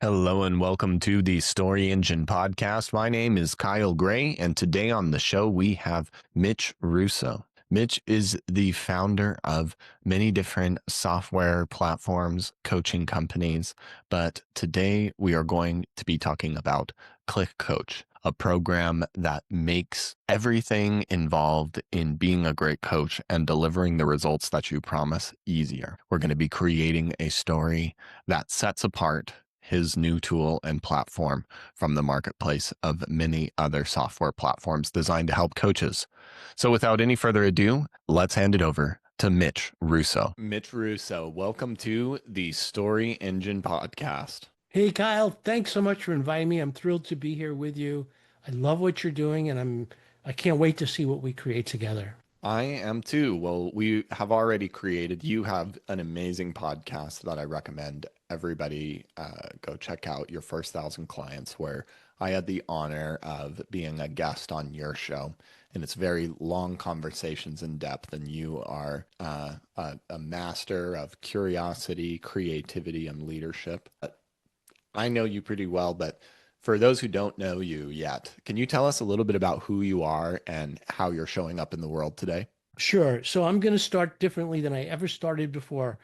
Hello and welcome to the Story Engine podcast. My name is Kyle Gray, and today on the show we have Mitch Russo. Mitch is the founder of many different software platforms, coaching companies, but today we are going to be talking about Click Coach, a program that makes everything involved in being a great coach and delivering the results that you promise easier. We're going to be creating a story that sets apart his new tool and platform from the marketplace of many other software platforms designed to help coaches. So without any further ado, let's hand it over to Mitch Russo. Mitch Russo, welcome to the Story Engine podcast. Hey, Kyle, thanks so much for inviting me. I'm thrilled to be here with you. I love what you're doing, and I can't wait to see what we create together. I am too. Well, we have already created, you have an amazing podcast that I recommend everybody go check out, Your First 1,000 Clients, where I had the honor of being a guest on your show. And it's very long conversations in depth, and you are a master of curiosity, creativity, and leadership. I know you pretty well, but for those who don't know you yet, can you tell us a little bit about who you are and how you're showing up in the world today? Sure. So I'm going to start differently than I ever started before,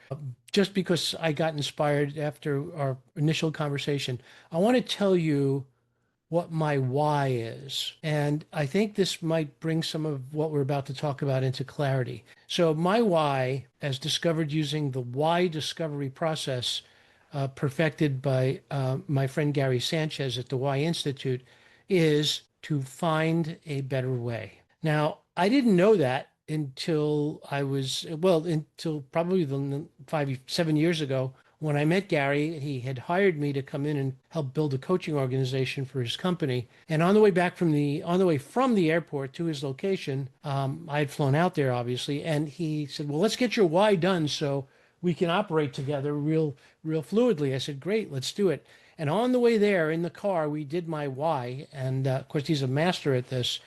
just because I got inspired after our initial conversation. I want to tell you what my why is. And I think this might bring some of what we're about to talk about into clarity. So my why, as discovered using the why discovery process, perfected by my friend Gary Sanchez at the Y Institute, is to find a better way. Now, I didn't know that until until probably 7 years ago when I met Gary. He had hired me to come in and help build a coaching organization for his company. And on the way from the airport to his location, I had flown out there, obviously, and he said, "Well, let's get your why done so we can operate together real fluidly." I said, "Great, let's do it." And on the way there in the car, we did my why. And of course, he's a master at this.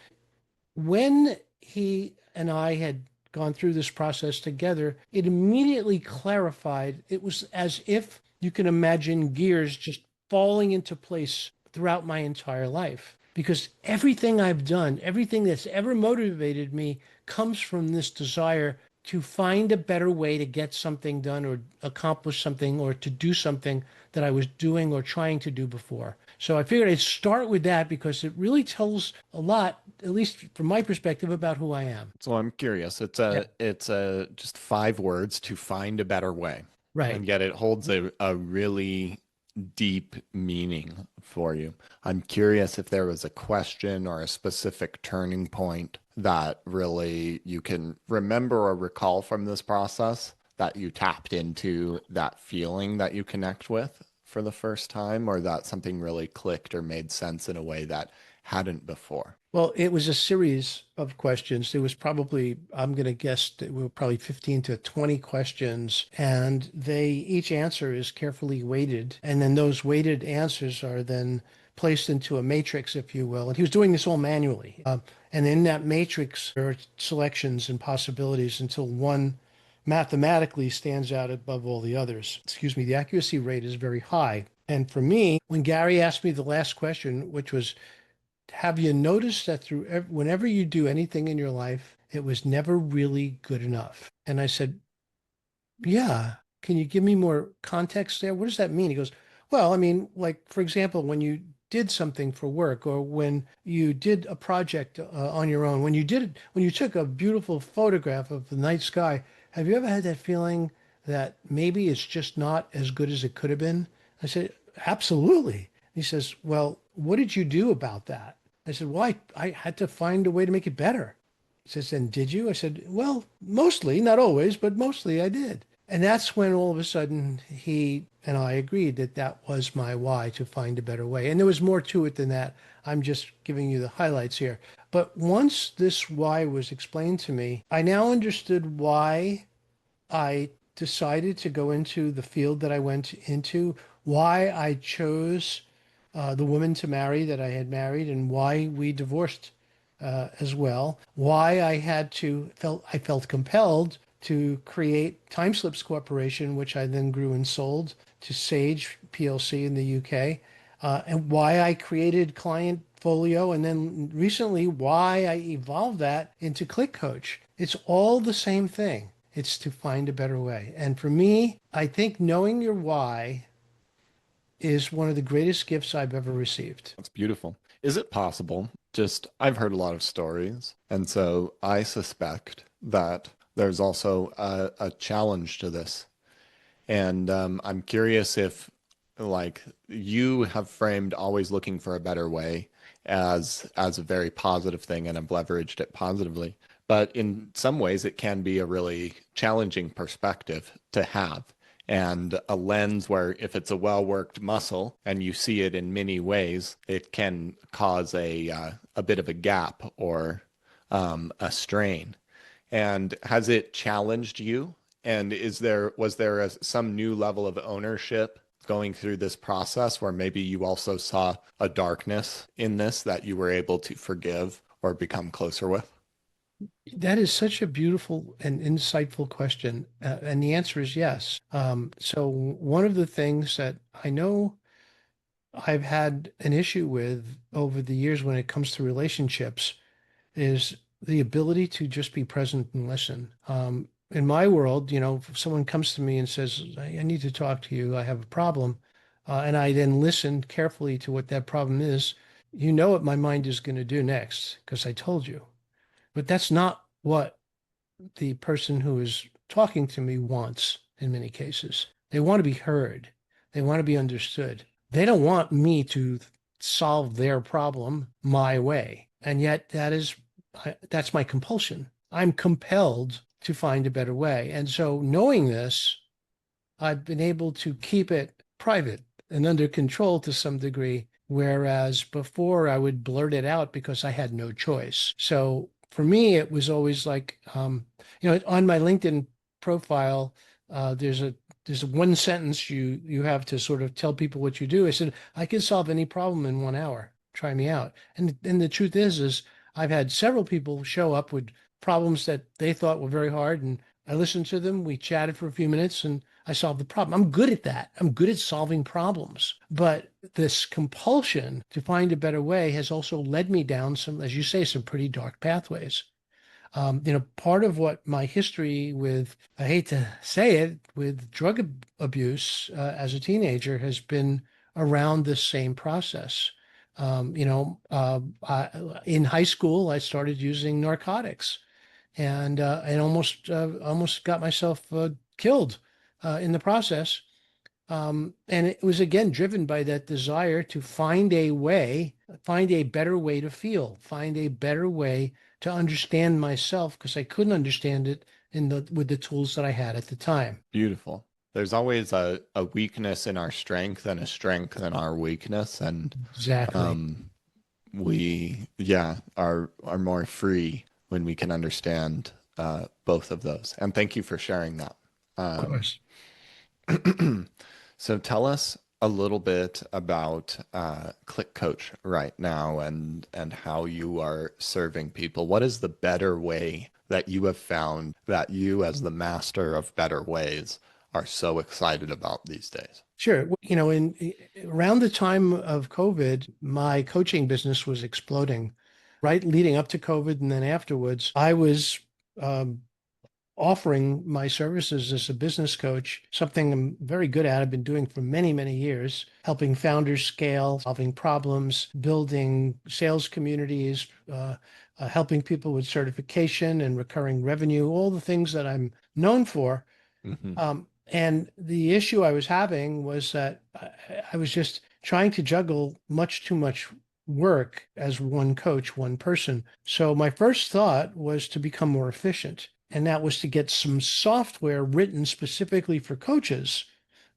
When he and I had gone through this process together, it immediately clarified. It was as if you can imagine gears just falling into place throughout my entire life. Because everything I've done, everything that's ever motivated me comes from this desire to find a better way to get something done or accomplish something or to do something that I was doing or trying to do before. So I figured I'd start with that because it really tells a lot, at least from my perspective, about who I am. So I'm curious. It's just 5 words: to find a better way. Right. And yet it holds a really deep meaning for you. I'm curious if there was a question or a specific turning point that really you can remember or recall from this process that you tapped into that feeling that you connect with for the first time, or that something really clicked or made sense in a way that hadn't before. Well, it was a series of questions. There was probably, I'm going to guess, there were probably 15 to 20 questions, and each answer is carefully weighted. And then those weighted answers are then placed into a matrix, if you will. And he was doing this all manually. And in that matrix, there are selections and possibilities until one mathematically stands out above all the others. Excuse me, the accuracy rate is very high. And for me, when Gary asked me the last question, which was, have you noticed that whenever you do anything in your life, it was never really good enough? And I said, yeah. Can you give me more context there? What does that mean? He goes, well, I mean, like, for example, when you did something for work, or when you did a project on your own, when you took a beautiful photograph of the night sky, have you ever had that feeling that maybe it's just not as good as it could have been? I said, absolutely. He says, well, what did you do about that? I said, well, I had to find a way to make it better. He says, and did you? I said, well, mostly, not always, but mostly I did. And that's when all of a sudden he and I agreed that that was my why, to find a better way. And there was more to it than that. I'm just giving you the highlights here. But once this why was explained to me, I now understood why I decided to go into the field that I went into, why I chose the woman to marry that I had married, and why we divorced as well, why I felt compelled to create Time Slips Corporation, which I then grew and sold to Sage PLC in the UK, and why I created Client Folio, and then recently why I evolved that into Click Coach. It's all the same thing. It's to find a better way. And for me, I think knowing your why is one of the greatest gifts I've ever received. That's beautiful. Is it possible? Just, I've heard a lot of stories, and so I suspect that there's also a challenge to this. And I'm curious if, like, you have framed always looking for a better way as a very positive thing and have leveraged it positively. But in some ways, it can be a really challenging perspective to have and a lens where if it's a well-worked muscle and you see it in many ways, it can cause a bit of a gap or a strain. And has it challenged you? And was there some new level of ownership going through this process where maybe you also saw a darkness in this that you were able to forgive or become closer with? That is such a beautiful and insightful question. And the answer is yes. So, one of the things that I know I've had an issue with over the years when it comes to relationships is the ability to just be present and listen. In my world, if someone comes to me and says, I need to talk to you, I have a problem, and I then listen carefully to what that problem is, you know what my mind is going to do next because I told you. But that's not what the person who is talking to me wants in many cases. They want to be heard. They want to be understood. They don't want me to solve their problem my way. And yet that's my compulsion. I'm compelled to find a better way. And so knowing this, I've been able to keep it private and under control to some degree, whereas before I would blurt it out because I had no choice. So for me, it was always like, on my LinkedIn profile, there's a one sentence you have to sort of tell people what you do. I said, I can solve any problem in 1 hour. Try me out. And the truth is I've had several people show up with problems that they thought were very hard, and I listened to them. We chatted for a few minutes, and I solved the problem. I'm good at that. I'm good at solving problems. But this compulsion to find a better way has also led me down some, as you say, some pretty dark pathways. Part of what my history with, I hate to say it, with drug abuse as a teenager has been around this same process. In high school, I started using narcotics and almost got myself killed in the process. And it was again driven by that desire to find a way, find a better way to feel, find a better way to understand myself because I couldn't understand it with the tools that I had at the time. Beautiful. There's always a weakness in our strength and a strength in our weakness. And Exactly. we, yeah, are more free when we can understand both of those. And thank you for sharing that. Of Um, course. so tell us a little bit about Click Coach right now and how you are serving people. What is the better way that you have found that you, as the master of better ways, are so excited about these days? Sure. In around the time of COVID, my coaching business was exploding, right? Leading up to COVID and then afterwards, I was um, offering my services as a business coach, something I'm very good at. I've been doing for many, many years, helping founders scale, solving problems, building sales communities, helping people with certification and recurring revenue, all the things that I'm known for. Hmm. And the issue I was having was that I was just trying to juggle much too much work as one coach, one person. So my first thought was to become more efficient. And that was to get some software written specifically for coaches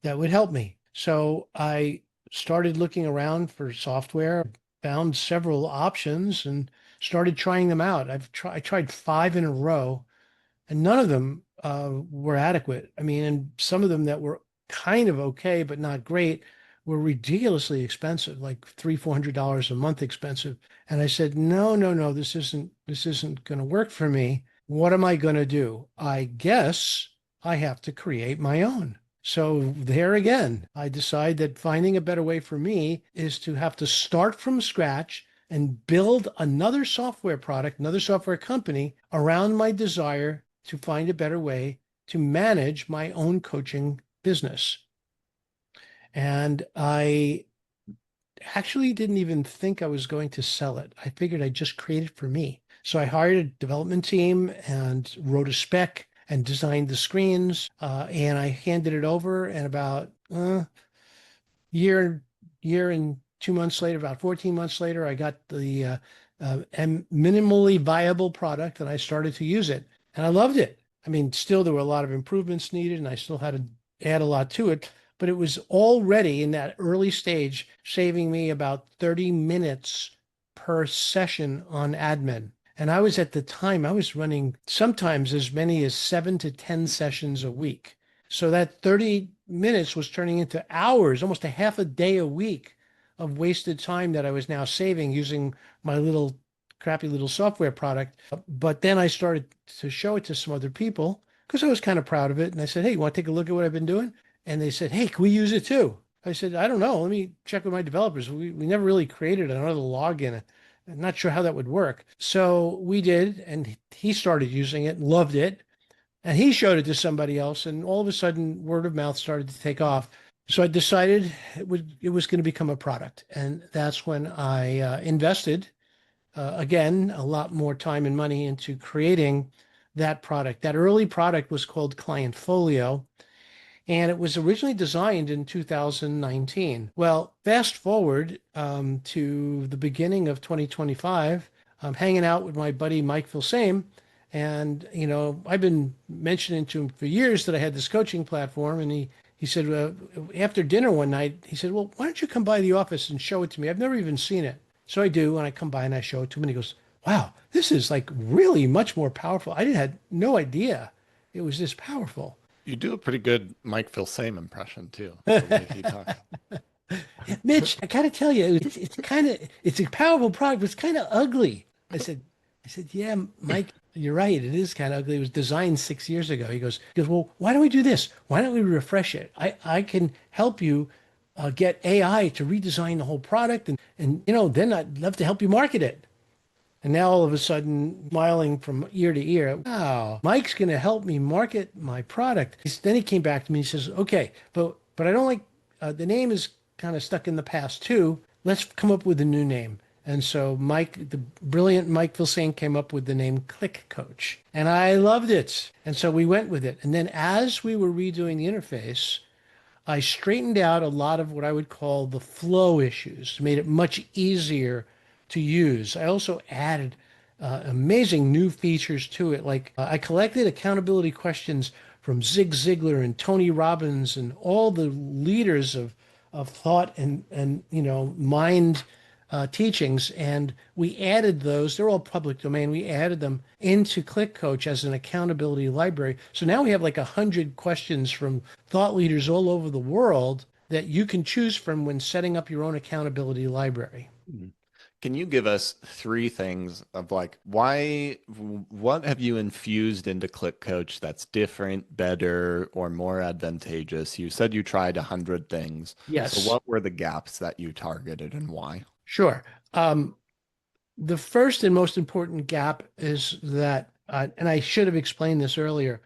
that would help me. So I started looking around for software, found several options and started trying them out. I tried 5 in a row and none of them were adequate. I mean, and some of them that were kind of okay, but not great, were ridiculously expensive, like $300-400 a month expensive. And I said, no, no, no, this isn't going to work for me. What am I going to do? I guess I have to create my own. So there again, I decide that finding a better way for me is to have to start from scratch and build another software product, another software company around my desire to find a better way to manage my own coaching business. And I actually didn't even think I was going to sell it. I figured I'd just create it for me. So I hired a development team and wrote a spec and designed the screens. And I handed it over. And about year, year and 2 months later, about 14 months later, I got the minimally viable product and I started to use it. And I loved it. I mean, still there were a lot of improvements needed and I still had to add a lot to it, but it was already in that early stage, saving me about 30 minutes per session on admin. And I was at the time, I was running sometimes as many as 7 to 10 sessions a week. So that 30 minutes was turning into hours, almost a half a day a week of wasted time that I was now saving using my little crappy little software product. But then I started to show it to some other people because I was kind of proud of it. And I said, hey, you want to take a look at what I've been doing? And they said, hey, can we use it too? I said, I don't know. Let me check with my developers. We never really created another login. I'm not sure how that would work. So we did, and he started using it and loved it. And he showed it to somebody else, and all of a sudden, word of mouth started to take off. So I decided it was going to become a product. And that's when I invested, again, a lot more time and money into creating that product. That early product was called Client Folio. And it was originally designed in 2019. Well, fast forward to the beginning of 2025, I'm hanging out with my buddy Mike Filsame. And, I've been mentioning to him for years that I had this coaching platform. And he said, after dinner one night, he said, well, why don't you come by the office and show it to me? I've never even seen it. So I do. And I come by and I show it to him. And he goes, wow, this is like really much more powerful. Had no idea it was this powerful. You do a pretty good Mike Filsame impression too, the way he talks. Mitch, I gotta tell you, it's a powerful product, but it's kind of ugly. I said, yeah, Mike, you're right. It is kind of ugly. It was designed 6 years ago. He goes, well, why don't we do this? Why don't we refresh it? I can help you get AI to redesign the whole product, and then I'd love to help you market it. And now all of a sudden, smiling from ear to ear, wow, Mike's going to help me market my product. Then he came back to me and says, okay, but I don't like, the name is kind of stuck in the past too. Let's come up with a new name. And so Mike, the brilliant Mike Vilsain, came up with the name Click Coach. And I loved it. And so we went with it. And then as we were redoing the interface, I straightened out a lot of what I would call the flow issues, made it much easier to use. I also added amazing new features to it. Like I collected accountability questions from Zig Ziglar and Tony Robbins and all the leaders of thought and mind teachings, and we added those. They're all public domain. We added them into Click Coach as an accountability library. So now we have like 100 questions from thought leaders all over the world that you can choose from when setting up your own accountability library. Can you give us 3 things of like what have you infused into Click Coach that's different, better, or more advantageous? You said you tried 100 things. Yes. So what were the gaps that you targeted and why? Sure. The first and most important gap is that, and I should have explained this earlier,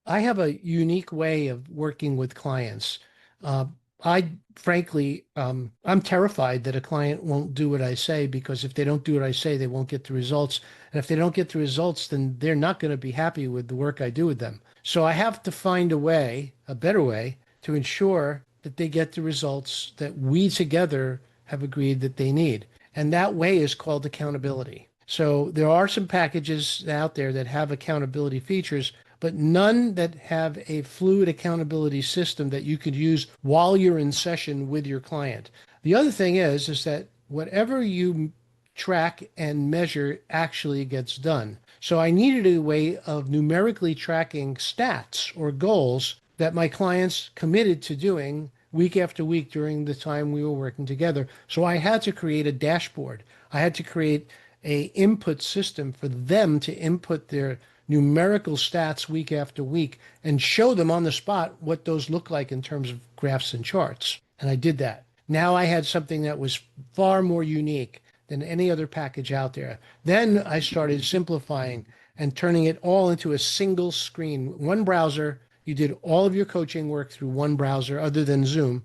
I have a unique way of working with clients. Uh, I frankly, I'm terrified that a client won't do what I say, because if they don't do what I say, they won't get the results. And if they don't get the results, then they're not going to be happy with the work I do with them. So I have to find a way, a better way, to ensure that they get the results that we together have agreed that they need. And that way is called accountability. So there are some packages out there that have accountability features, but none that have a fluid accountability system that you could use while you're in session with your client. The other thing is that whatever you track and measure actually gets done. So I needed a way of numerically tracking stats or goals that my clients committed to doing week after week during the time we were working together. So I had to create a dashboard. I had to create a input system for them to input their numerical stats week after week and show them on the spot what those look like in terms of graphs and charts. And I did that. Now I had something that was far more unique than any other package out there. Then I started simplifying and turning it all into a single screen, one browser. You did all of your coaching work through one browser other than Zoom.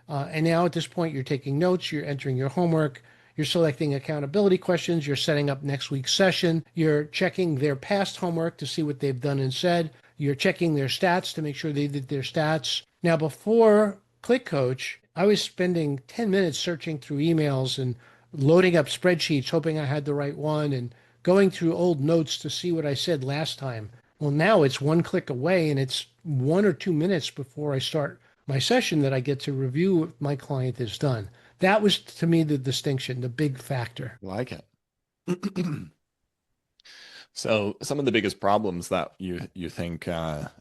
And now at this point, you're taking notes, you're entering your homework, you're selecting accountability questions, you're setting up next week's session, you're checking their past homework to see what they've done and said, you're checking their stats to make sure they did their stats. Now, before Click Coach, I was spending 10 minutes searching through emails and loading up spreadsheets, hoping I had the right one, and going through old notes to see what I said last time. Well, now it's one click away, and it's 1 or 2 minutes before I start my session that I get to review what my client has done. That was to me the distinction, the big factor. Like it. So some of the biggest problems that you think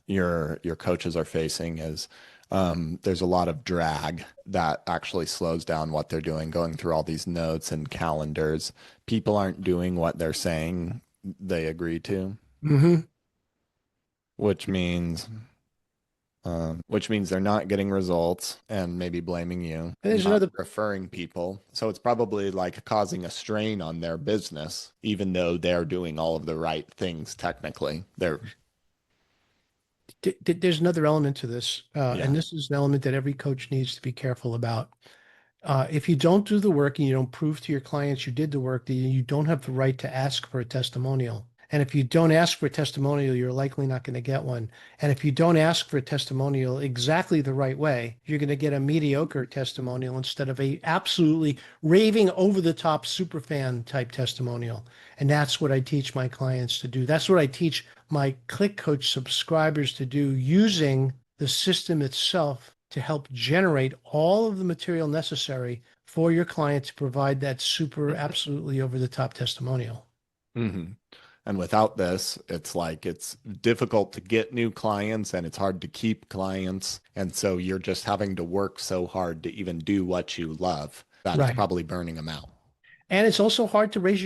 your coaches are facing is there's a lot of drag that actually slows down what they're doing, going through all these notes and calendars. People aren't doing what they're saying they agree to, Mm-hmm. which means they're not getting results and maybe blaming you, There's not another referring people. So it's probably like causing a strain on their business, even though they're doing all of the right things technically. there's another element to this, Yeah. and this is an element that every coach needs to be careful about. If you don't do the work and you don't prove to your clients you did the work, then you don't have the right to ask for a testimonial. And if you don't ask for a testimonial, you're likely not going to get one. And if you don't ask for a testimonial exactly the right way, you're going to get a mediocre testimonial instead of a absolutely raving over the top super fan type testimonial. And that's what I teach my clients to do. That's what I teach my Click Coach subscribers to do using the system itself to help generate all of the material necessary for your client to provide that super absolutely over the top testimonial. Hmm. And without this, it's like it's difficult to get new clients and it's hard to keep clients. And so you're just having to work so hard to even do what you love that it's Right. probably burning them out. And it's also hard to raise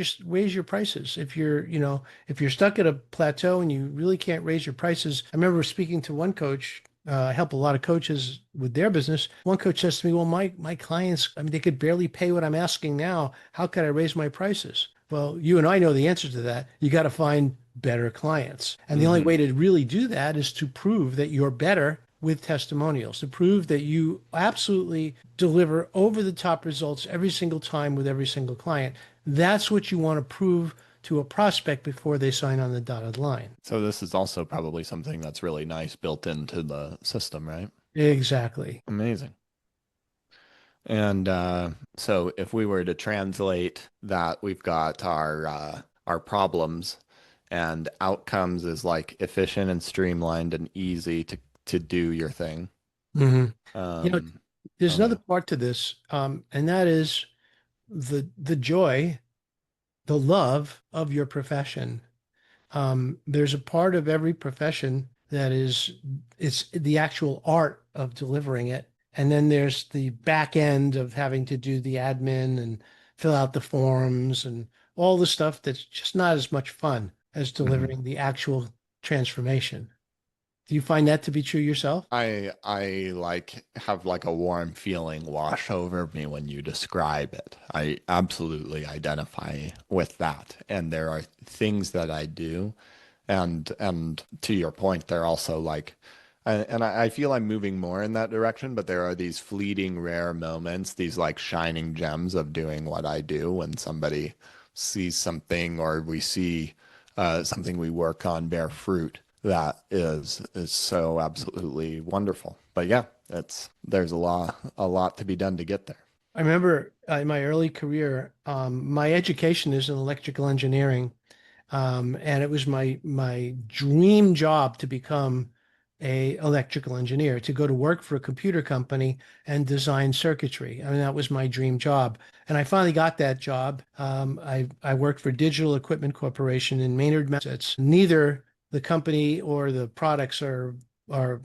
your prices if if you're stuck at a plateau and you really can't raise your prices. I remember speaking to one coach. I help a lot of coaches with their business. One coach says to me, "Well, my clients, I mean, they could barely pay what I'm asking now. How could I raise my prices?" Well, you and I know the answer to that. You got to find better clients, and the only Hmm. way to really do that is to prove that you're better with testimonials, to prove that you absolutely deliver over the top results every single time with every single client. That's what you want to prove to a prospect before they sign on the dotted line. So this is also probably something that's really nice built into the system, right? Exactly. Amazing. And so if we were to translate that, we've got our problems and outcomes is like efficient and streamlined and easy to do your thing. Hmm. You know, Um, there's oh yeah. another part to this, and that is the joy, the love of your profession. There's a part of every profession that is it's the actual art of delivering it. And then there's the back end of having to do the admin and fill out the forms and all the stuff that's just not as much fun as Mhm. delivering the actual transformation. Do you find that to be true yourself? I like have like a warm feeling wash over me when you describe it. I absolutely identify with that. And there are things that I do and to your point, they're also like and I feel I'm moving more in that direction, but there are these fleeting rare moments, these like shining gems of doing what I do when somebody sees something or we see something we work on bear fruit that is so absolutely wonderful. But yeah, there's a lot to be done to get there. I remember in my early career, my education is in electrical engineering. And it was my dream job to become a electrical engineer, to go to work for a computer company and design circuitry. I mean, that was my dream job. And I finally got that job. I worked for Digital Equipment Corporation in Maynard, Massachusetts. Neither the company or the products are are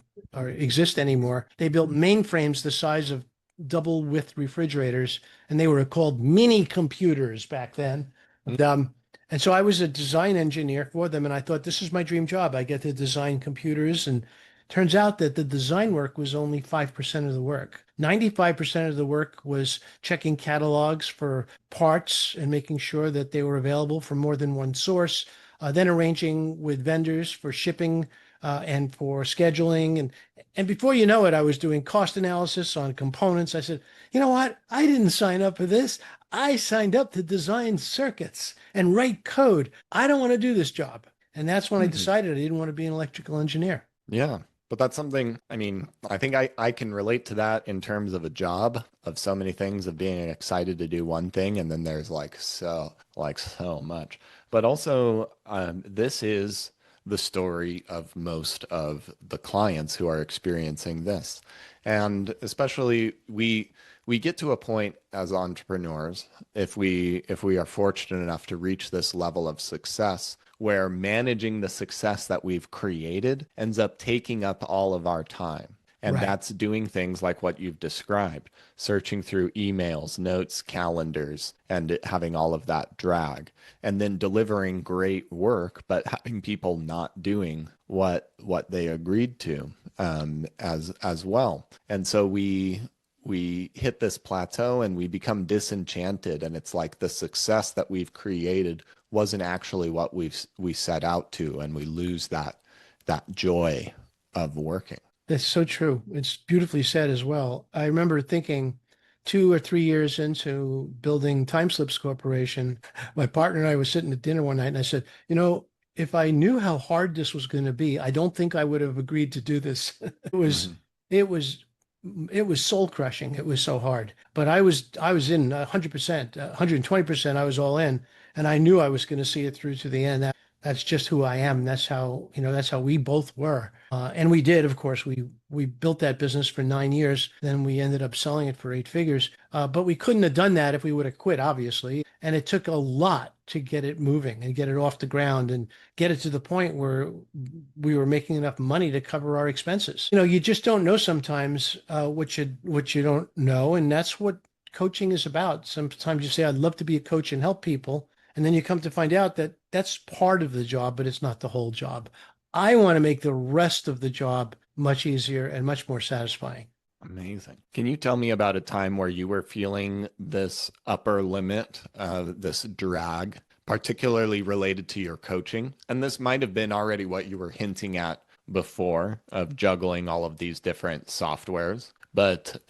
exist anymore. They built mainframes the size of double width refrigerators, and they were called mini computers back then. Mm. And so I was a design engineer for them, and I thought this is my dream job. I get to design computers, and turns out that the design work was only 5% of the work. 95% of the work was checking catalogs for parts and making sure that they were available from more than one source, then arranging with vendors for shipping and for scheduling. And before you know it, I was doing cost analysis on components. I said, you know what? I didn't sign up for this. I signed up to design circuits and write code. I don't want to do this job. And that's when I Mhm. decided I didn't want to be an electrical engineer. Yeah. But that's something, I mean, I think I can relate to that in terms of a job, of so many things, of being excited to do one thing, and then there's like so much. But also, this is the story of most of the clients who are experiencing this. And especially we get to a point as entrepreneurs, if we are fortunate enough to reach this level of success, where managing the success that we've created ends up taking up all of our time. And Right. that's doing things like what you've described, searching through emails, notes, calendars, and having all of that drag. And then delivering great work, but having people not doing what they agreed to, as well. And so we hit this plateau and we become disenchanted, and it's like the success that we've created wasn't actually what we set out to, and we lose that joy of working. That's so true. It's beautifully said as well. I remember thinking 2 or 3 years into building Time Slips Corporation, my partner and I was sitting at dinner one night and I said, if I knew how hard this was going to be, I don't think I would have agreed to do this. It was, Mhm. it was, it was soul crushing. It was so hard, but I was in 100%, 120%. I was all in, and I knew I was going to see it through to the end. That's just who I am. That's how we both were. And we did, of course, we built that business for 9 years. Then we ended up selling it for 8 figures. But we couldn't have done that if we would have quit, obviously. And it took a lot to get it moving and get it off the ground and get it to the point where we were making enough money to cover our expenses. You just don't know sometimes what you don't know, and that's what coaching is about. Sometimes you say, "I'd love to be a coach and help people." And then you come to find out that that's part of the job, but it's not the whole job. I want to make the rest of the job much easier and much more satisfying. Amazing. Can you tell me about a time where you were feeling this upper limit, this drag, particularly related to your coaching? And this might have been already what you were hinting at before, of juggling all of these different softwares. But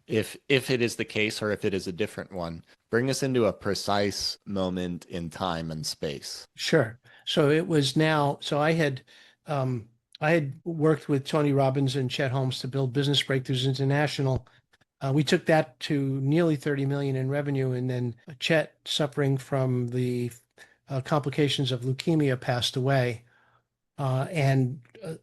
if it is the case, or if it is a different one, bring us into a precise moment in time and space. Sure. So I had worked with Tony Robbins and Chet Holmes to build Business Breakthroughs International. We took that to nearly 30 million in revenue, and then Chet, suffering from the complications of leukemia, passed away. And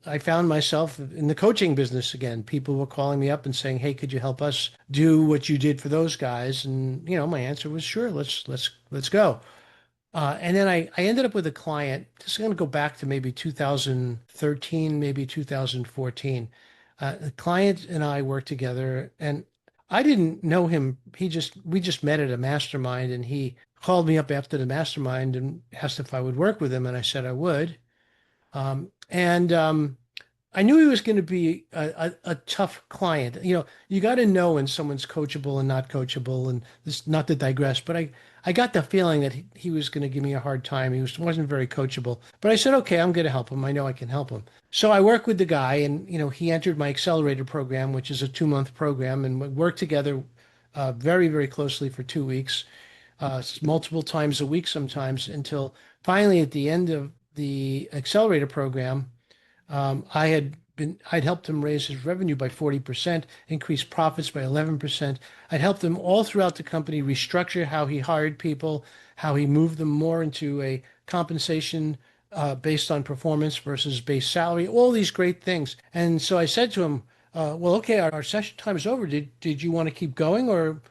I found myself in the coaching business again. People were calling me up and saying, "Hey, could you help us do what you did for those guys?" And my answer was, "Sure, let's go." And then I ended up with a client. This is going to go back to maybe 2013, maybe 2014. The client and I worked together, and I didn't know him. We just met at a mastermind, and he called me up after the mastermind and asked if I would work with him, and I said I would. And I knew he was going to be a tough client. You got to know when someone's coachable and not coachable, and this not to digress, but I got the feeling that he was going to give me a hard time. Wasn't very coachable, but I said, okay, I'm going to help him. I know I can help him. So I worked with the guy, and he entered my accelerator program, which is a 2-month program, and we worked together very, very closely for 2 weeks, multiple times a week sometimes, until finally at the end of the accelerator program, I'd helped him raise his revenue by 40%, increase profits by 11%. I'd helped him all throughout the company restructure how he hired people, how he moved them more into a compensation based on performance versus base salary, all these great things. And so I said to him, well, okay, our session time is over. Did you want to keep going, or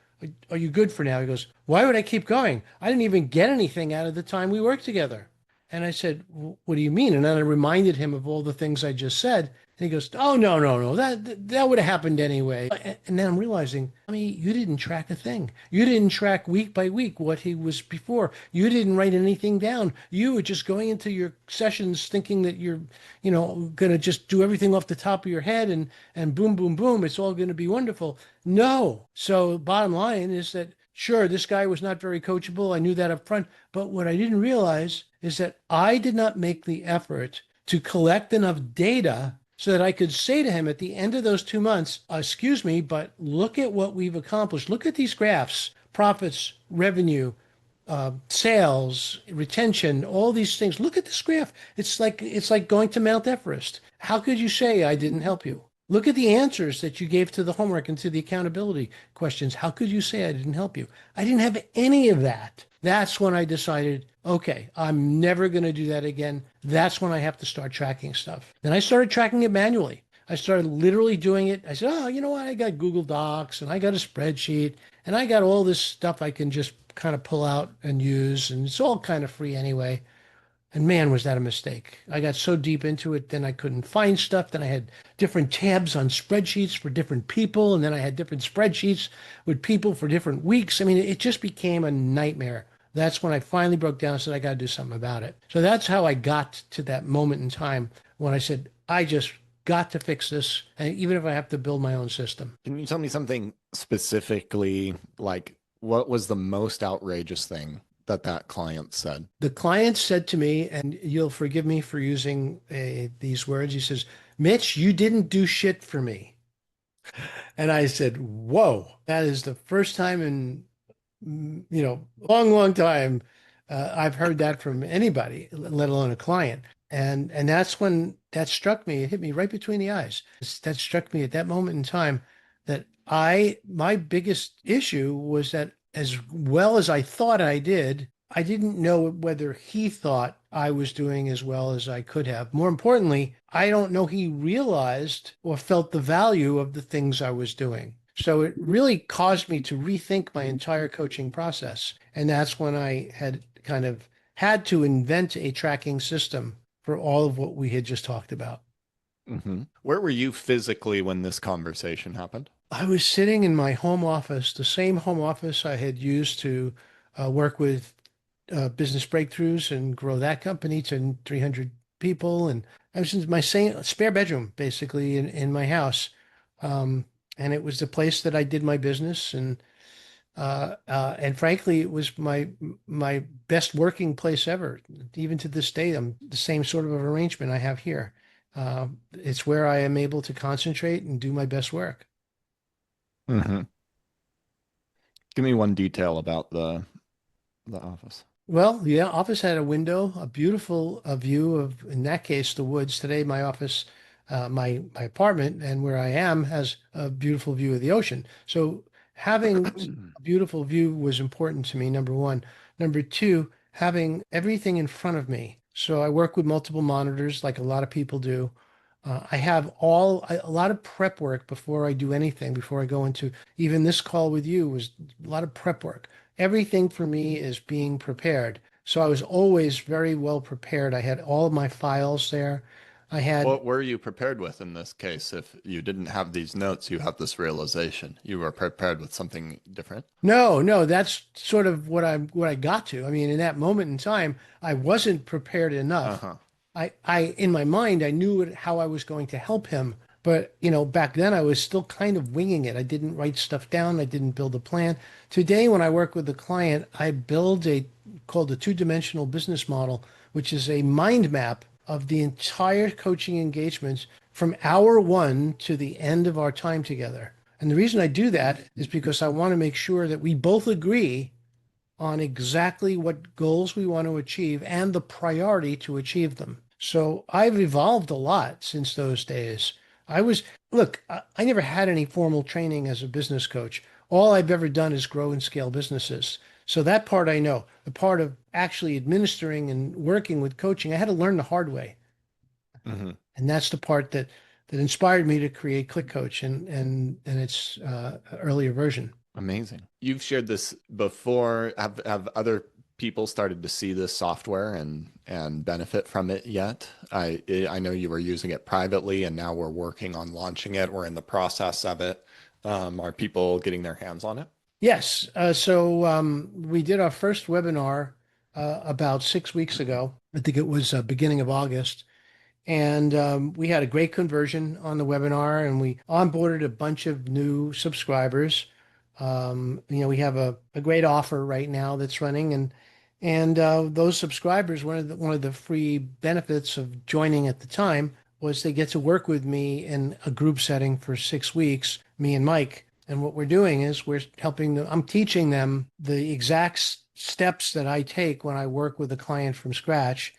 are you good for now? He goes, why would I keep going? I didn't even get anything out of the time we worked together. And I said, what do you mean? And then I reminded him of all the things I just said. And he goes, oh, no, no, no, that would have happened anyway. And then I'm realizing, I mean, you didn't track a thing. You didn't track week by week what he was before. You didn't write anything down. You were just going into your sessions thinking that you're, going to just do everything off the top of your head and boom, boom, boom, it's all going to be wonderful. No. So bottom line is that, sure, this guy was not very coachable. I knew that up front. But what I didn't realize is that I did not make the effort to collect enough data so that I could say to him at the end of those 2 months, excuse me, but look at what we've accomplished. Look at these graphs, profits, revenue, sales, retention, all these things. Look at this graph. It's like going to Mount Everest. How could you say I didn't help you? Look at the answers that you gave to the homework and to the accountability questions. How could you say I didn't help you? I didn't have any of that. That's when I decided, okay, I'm never going to do that again. That's when I have to start tracking stuff. Then I started tracking it manually. I started literally doing it. I said, oh, you know what? I got Google Docs and I got a spreadsheet and I got all this stuff I can just kind of pull out and use. And it's all kind of free anyway. And man, was that a mistake. I got so deep into it, then I couldn't find stuff. Then I had different tabs on spreadsheets for different people. And then I had different spreadsheets with people for different weeks. I mean, it just became a nightmare. That's when I finally broke down and said, I got to do something about it. So that's how I got to that moment in time when I said, I just got to fix this, and even if I have to build my own system. Can you tell me something specifically, like what was the most outrageous thing that client said? The client said to me, and you'll forgive me for using these words, he says, Mitch, you didn't do shit for me. And I said, whoa, that is the first time in, long, long time I've heard that from anybody, let alone a client. And that's when that struck me. It hit me right between the eyes. That struck me at that moment in time that my biggest issue was that as well as I thought I did, I didn't know whether he thought I was doing as well as I could have. More importantly, I don't know he realized or felt the value of the things I was doing. So it really caused me to rethink my entire coaching process. And that's when I had kind of had to invent a tracking system for all of what we had just talked about. Mm-hmm. Where were you physically when this conversation happened? I was sitting in my home office, the same home office I had used to work with business breakthroughs and grow that company to 300 people. And I was in my same spare bedroom, basically, in my house. And it was the place that I did my business. And frankly, it was my best working place ever. Even to this day, I'm the same sort of arrangement I have here. It's where I am able to concentrate and do my best work. Mm-hmm. Give me one detail about the office. Well, yeah, office had a window, a beautiful view of, in that case, the woods. Today, my office, my apartment, and where I am has a beautiful view of the ocean. So having a beautiful view was important to me, number one. Number two, having everything in front of me. So I work with multiple monitors, like a lot of people do. I have a lot of prep work before I do anything, before I go into even this call with you was a lot of prep work. Everything for me is being prepared. So I was always very well prepared. I had all of my files there. I had, What were you prepared with in this case? If you didn't have these notes, you have this realization. You were prepared with something different? no, no, that's sort of what I got to. I mean, in that moment in time, I wasn't prepared enough. Uh-huh. In my mind, I knew how I was going to help him. But, back then I was still kind of winging it. I didn't write stuff down. I didn't build a plan. Today, when I work with the client, I build called a two-dimensional business model, which is a mind map of the entire coaching engagements from hour one to the end of our time together. And the reason I do that is because I want to make sure that we both agree on exactly what goals we want to achieve and the priority to achieve them. So I've evolved a lot since those days. Look, I never had any formal training as a business coach. All I've ever done is grow and scale businesses. So that part I know. The part of actually administering and working with coaching, I had to learn the hard way. Mm-hmm. And that's the part that inspired me to create Click Coach and its earlier version. Amazing. You've shared this before. Have other people started to see this software and benefit from it yet? I know you were using it privately, and now we're working on launching it. We're in the process of it. Are people getting their hands on it? Yes. So we did our first webinar about 6 weeks ago. I think it was beginning of August. And we had a great conversion on the webinar, and we onboarded a bunch of new subscribers. We have a great offer right now that's running, and those subscribers, one of the free benefits of joining at the time was they get to work with me in a group setting for 6 weeks, me and Mike. And what we're doing is we're helping them. I'm teaching them the exact steps that I take when I work with a client from scratch.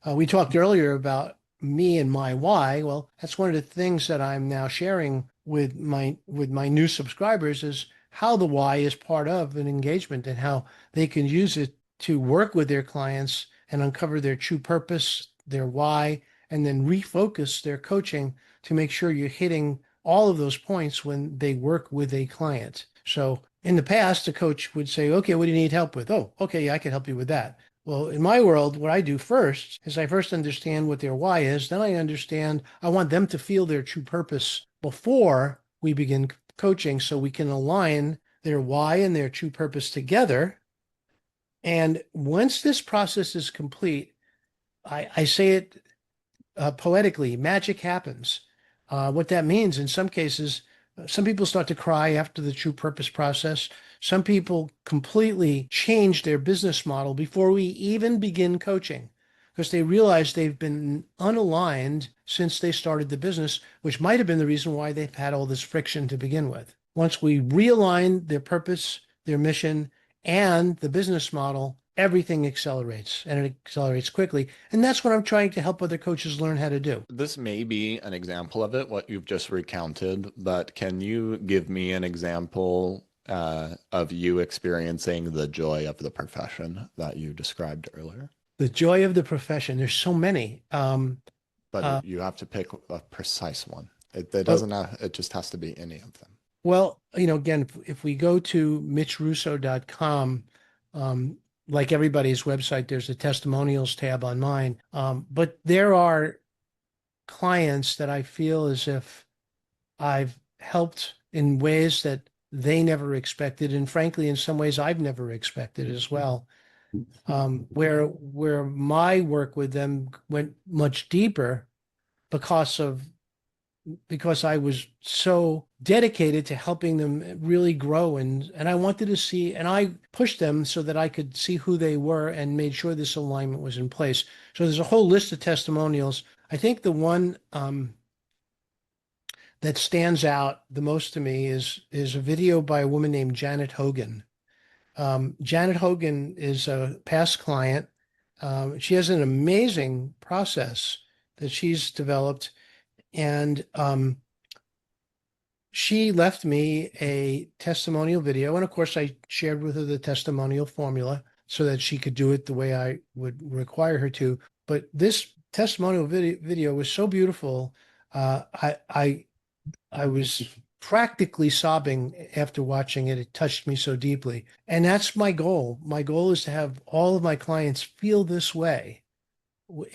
We talked earlier about me and my why. Well, that's one of the things that I'm now sharing with my new subscribers is how the why is part of an engagement and how they can use it to work with their clients and uncover their true purpose, their why, and then refocus their coaching to make sure you're hitting all of those points when they work with a client. So in the past, a coach would say, okay, what do you need help with? Oh, okay, yeah, I can help you with that. Well, in my world, what I do first is I first understand what their why is. Then I want them to feel their true purpose before we begin coaching so we can align their why and their true purpose together. And once this process is complete, I say it poetically, magic happens. What that means in some cases, some people start to cry after the true purpose process. Some people completely change their business model before we even begin coaching because they realize they've been unaligned since they started the business, which might have been the reason why they've had all this friction to begin with. Once we realign their purpose, their mission, and the business model, everything accelerates and it accelerates quickly. And that's what I'm trying to help other coaches learn how to do. This may be an example of it, what you've just recounted, but can you give me an example of you experiencing the joy of the profession that you described earlier? The joy of the profession. There's so many. But you have to pick a precise one. It But doesn't have, it just has to be any of them. well, again, if we go to mitchrusso.com, like everybody's website, there's a testimonials tab on mine. But there are clients that I feel as if I've helped in ways that they never expected, and frankly, in some ways, I've never expected as well. Where my work with them went much deeper because of because I was so dedicated to helping them really grow, and I wanted to see, and I pushed them so that I could see who they were and made sure this alignment was in place. So there's a whole list of testimonials. I think the one that stands out the most to me is a video by a woman named Janet Hogan. Janet Hogan is a past client. She has an amazing process that she's developed, and she left me a testimonial video. And of course, I shared with her the testimonial formula so that she could do it the way I would require her to. But this testimonial video was so beautiful. I was practically sobbing after watching it. It touched me so deeply. And that's my goal. My goal is to have all of my clients feel this way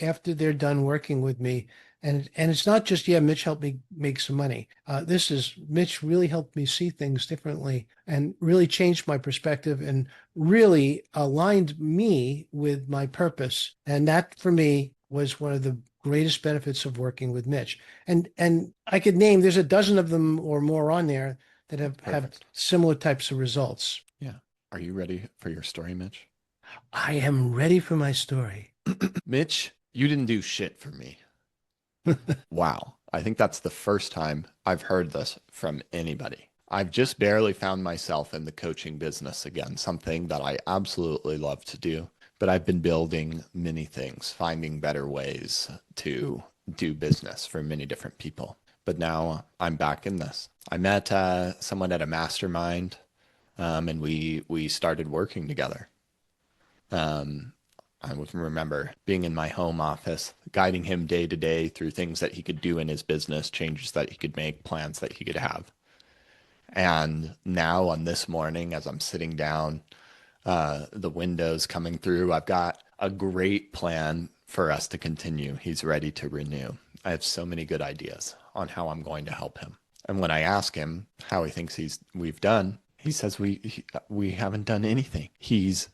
after they're done working with me. And it's not just, yeah, Mitch helped me make some money. This is Mitch really helped me see things differently and really changed my perspective and really aligned me with my purpose. And that for me was one of the greatest benefits of working with Mitch. And I could name, there's a dozen of them or more on there that have Perfect. similar types of results. Yeah. Are you ready for your story, Mitch? I am ready for my story. Mitch, you didn't do shit for me. Wow. I think that's the first time I've heard this from anybody. I've just barely found myself in the coaching business again, something that I absolutely love to do. But I've been building many things, finding better ways to do business for many different people. But now I'm back in this. I met someone at a mastermind, and we started working together. I would remember being in my home office, guiding him day to day through things that he could do in his business, changes that he could make, plans that he could have. And now on this morning, as I'm sitting down, the windows coming through. I've got a great plan for us to continue. He's ready to renew. I have so many good ideas on how I'm going to help him. And when I ask him how he thinks we've done, he says we haven't done anything. He's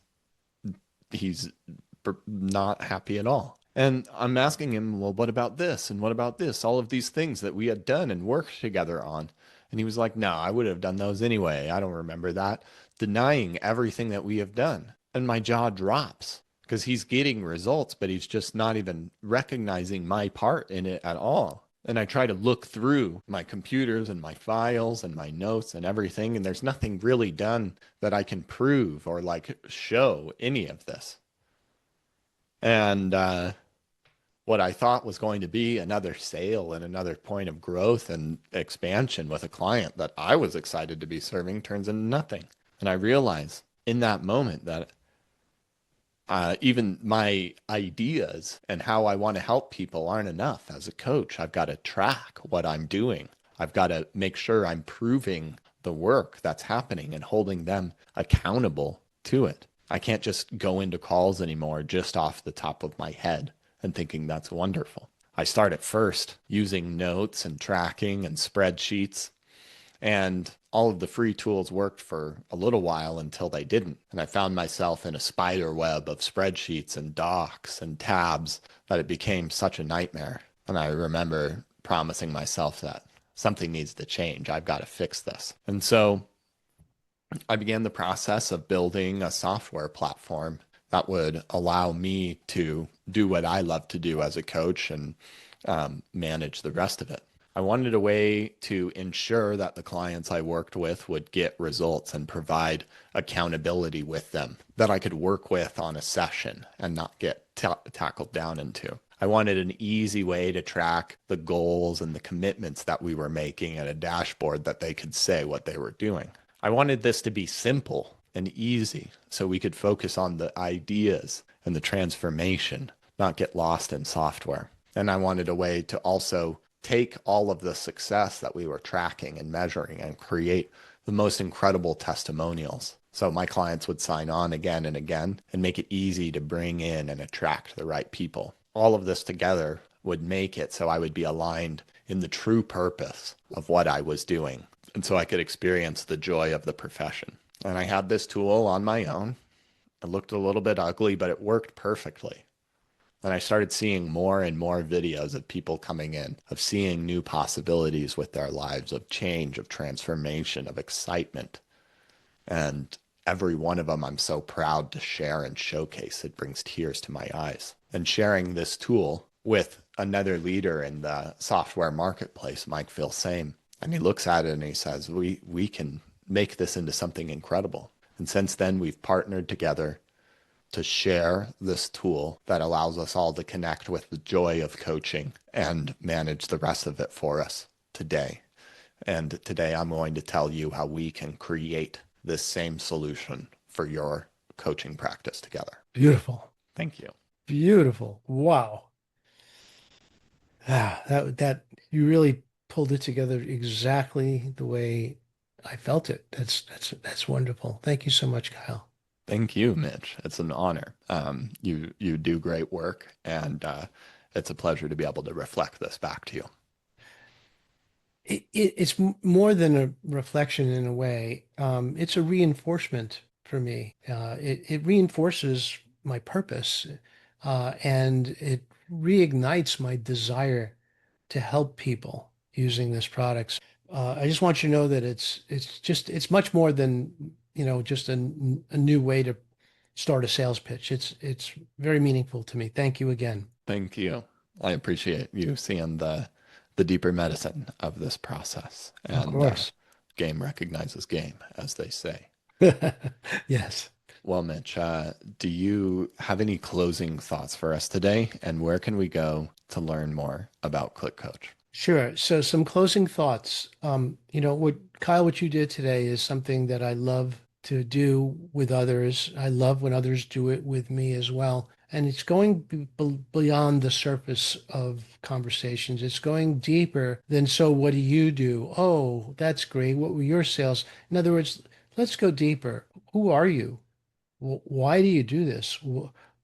not happy at all. And I'm asking him, well, what about this? And what about this? All of these things that we had done and worked together on. And he was like, no, I would have done those anyway. I don't remember that. Denying everything that we have done. And my jaw drops because he's getting results, but he's just not even recognizing my part in it at all. And I try to look through my computers and my files and my notes and everything, and there's nothing really done that I can prove or like show any of this. And what I thought was going to be another sale and another point of growth and expansion with a client that I was excited to be serving turns into nothing. And I realized in that moment that even my ideas and how I want to help people aren't enough. As a coach, I've got to track what I'm doing. I've got to make sure I'm proving the work that's happening and holding them accountable to it. I can't just go into calls anymore just off the top of my head and thinking that's wonderful. I start at first using notes and tracking and spreadsheets, and all of the free tools worked for a little while until they didn't. And I found myself in a spider web of spreadsheets and docs and tabs that it became such a nightmare. And I remember promising myself that something needs to change. I've got to fix this. And so I began the process of building a software platform that would allow me to do what I love to do as a coach and manage the rest of it. I wanted a way to ensure that the clients I worked with would get results and provide accountability with them that I could work with on a session and not get tackled down into. I wanted an easy way to track the goals and the commitments that we were making at a dashboard that they could say what they were doing. I wanted this to be simple and easy so we could focus on the ideas and the transformation, not get lost in software. And I wanted a way to also take all of the success that we were tracking and measuring and create the most incredible testimonials. So my clients would sign on again and again and make it easy to bring in and attract the right people. All of this together would make it so I would be aligned in the true purpose of what I was doing. And so I could experience the joy of the profession. And I had this tool on my own. It looked a little bit ugly, but it worked perfectly. And I started seeing more and more videos of people coming in, of seeing new possibilities with their lives, of change, of transformation, of excitement. And every one of them I'm so proud to share and showcase. It brings tears to my eyes. And sharing this tool with another leader in the software marketplace, Mike feels same. And he looks at it and he says, we can make this into something incredible. And since then, we've partnered together to share this tool that allows us all to connect with the joy of coaching and manage the rest of it for us today. And today I'm going to tell you how we can create this same solution for your coaching practice together. Beautiful. Thank you. Beautiful. Wow. That you really pulled it together exactly the way I felt it. That's wonderful. Thank you so much, Kyle. Thank you, Mitch. It's an honor. You do great work, and it's a pleasure to be able to reflect this back to you. It's more than a reflection in a way. It's a reinforcement for me. It reinforces my purpose, and it reignites my desire to help people using this products. I just want you to know that it's much more than, just a new way to start a sales pitch. It's very meaningful to me. Thank you again. Thank you. I appreciate you seeing the deeper medicine of this process. Of And course. game recognizes game, as they say. Yes. Well, Mitch, do you have any closing thoughts for us today? And where can we go to learn more about Click Coach? Sure. So some closing thoughts. What you did today is something that I love to do with others. I love when others do it with me as well. And it's going beyond the surface of conversations. It's going deeper than, so what do you do? Oh, that's great. What were your sales? In other words, let's go deeper. Who are you? Why do you do this?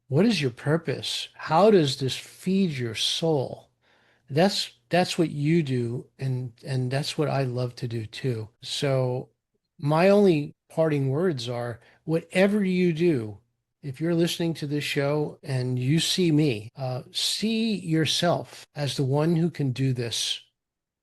What is your purpose? How does this feed your soul? That's what you do, and that's what I love to do too. So my only parting words are whatever you do, if you're listening to this show and you see me, see yourself as the one who can do this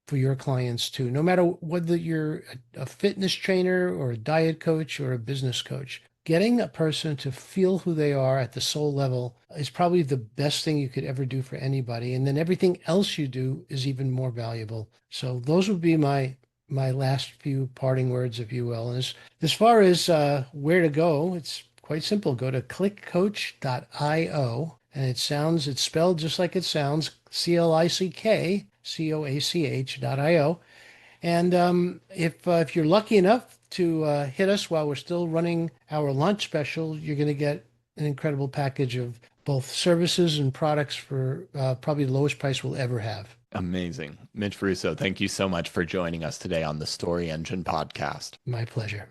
for your clients too, no matter whether you're a fitness trainer or a diet coach or a business coach. Getting a person to feel who they are at the soul level is probably the best thing you could ever do for anybody. And then everything else you do is even more valuable. So those would be my last few parting words, if you will. And as far as where to go, it's quite simple. Go to clickcoach.io, and it's spelled just like it sounds, ClickCoach.io. And if you're lucky enough to hit us while we're still running our lunch special, you're going to get an incredible package of both services and products for probably the lowest price we'll ever have. Amazing. Mitch Russo, thank you so much for joining us today on the Story Engine podcast. My pleasure.